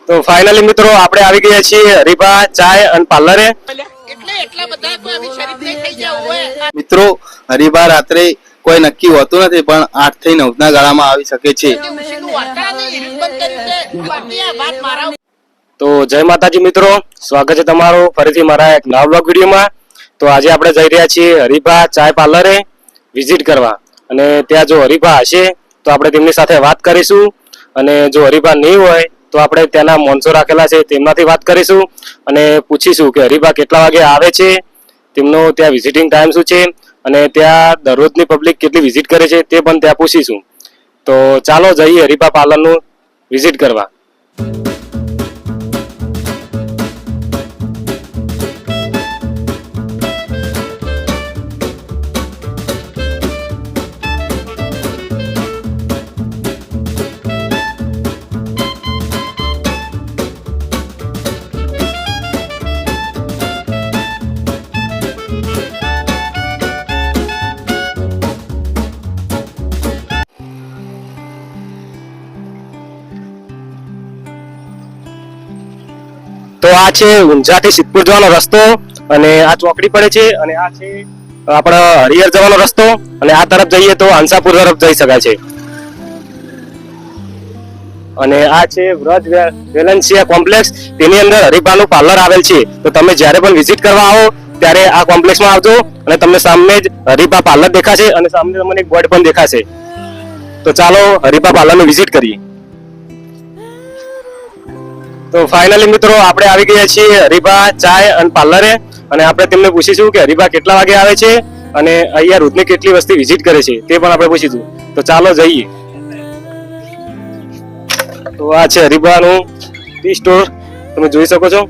તો ફાઇનલી મિત્રો આપણે આવી ગયા છીએ હરીભા ચાય અને પાર્લરે. મિત્રો હરીભા રાત્રે કોઈ નક્કી હોતું નથી પણ 8 થી 9 ના ગાળામાં આવી શકે છે. તો જય માતાજી મિત્રો, સ્વાગત છે તમારું ફરીથી મારા એક નવા બ્લોગ વિડીયોમાં. તો આજે આપણે જઈ રહ્યા છીએ હરીભા ચાય પાર્લરે વિઝિટ કરવા, અને ત્યાં જો હરીભા હશે તો આપણે તેમની સાથે વાત કરીશું, અને જો હરીભા નહીં હોય તો આપણે ત્યાંના મોનસો રાખેલા છે તેમનાથી વાત કરીશું અને પૂછીશું કે હરીભા કેટલા વાગે આવે છે, તેમનો ત્યાં વિઝિટિંગ ટાઈમ શું છે, અને ત્યાં દરરોજની પબ્લિક કેટલી વિઝિટ કરે છે તે પણ ત્યાં પૂછીશું. તો ચાલો જઈએ હરીભા પાર્લરનું વિઝિટ કરવા. તો આ છે ઊંઝાથી સિદ્ધપુર જવાનો રસ્તો, અને આ ચોકડી પડે છે, અને આ છે આપણા હરિહર જવાનો રસ્તો, અને આ તરફ જઈએ તો હંસાપુર તરફ જઈ શકાય છે. અને આ છે વ્રજ વેલેન્સિયા કોમ્પ્લેક્સ, તેની અંદર હરીભાનું પાર્લર આવેલ છે. તો તમે જ્યારે પણ વિઝિટ કરવા આવો ત્યારે આ કોમ્પ્લેક્સમાં આવજો, અને તમને સામે જ હરીભા પાર્લર દેખાશે, અને સામે તમને એક બોર્ડ પણ દેખાશે. તો ચાલો હરીભા પાર્લરનું વિઝિટ કરીએ. તો ફાઇનલી મિત્રો આપણે આવી ગયા છીએ હરીભા ચાય અને પાર્લરે, અને આપણે તેમને પૂછીશું કે હરીભા કેટલા વાગે આવે છે અને અહીંયા રોજની કેટલી વસ્તી વિઝિટ કરે છે તે પણ આપણે પૂછીશું. તો ચાલો જઈએ. તો આ છે હરીભાનું ટી સ્ટોર, તમે જોઈ શકો છો.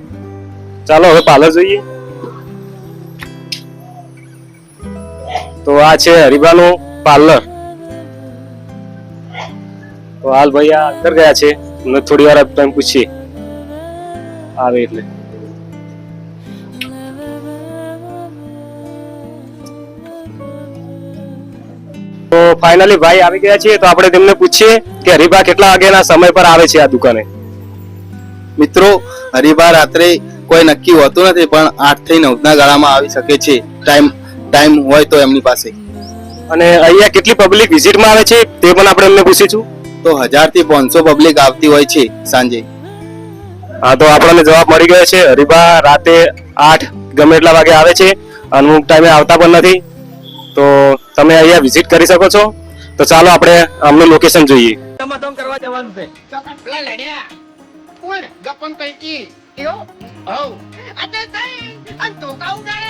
ચાલો હવે પાર્લર જોઈએ. તો આ છે હરીભાનું પાર્લર. તો હાલ ભાઈ આ અંદર ગયા છે, થોડી વાર ટાઈમ પૂછીએ આવે એટલે. તો ફાઇનલી ભાઈ આવી ગયા છે, તો આપણે તેમને પૂછીએ કે હરીભા કેટલા વાગ્યાના સમય પર આવે છે આ દુકાને. મિત્રો હરીભા રાત્રે કોઈ નક્કી હોતું નથી પણ 8 થી 9 ના ગાળામાં આવી શકે છે, ટાઈમ હોય તો એમની પાસે. અને અહીંયા કેટલી પબ્લિક વિઝિટમાં આવે છે તે પણ આપણે એમને પૂછીશું. તો 1000 થી 500 પબ્લિક આવતી હોય છે સાંજે. હા, તો આપણને જવાબ મળી ગયો છે. હરીભા રાતે 8 ગમે એટલા વાગે આવે છે, અમુક ટાઈમે આવતા પણ નથી. તો તમે અહીંયા વિઝિટ કરી શકો છો. તો ચાલો આપણે આમનું લોકેશન જોઈએ. કરવા જવાનું છે પેલા લડ્યા કોણ ગપન પૈકી એવો હવ આ તો સહી અન તો કાઉ ગાડે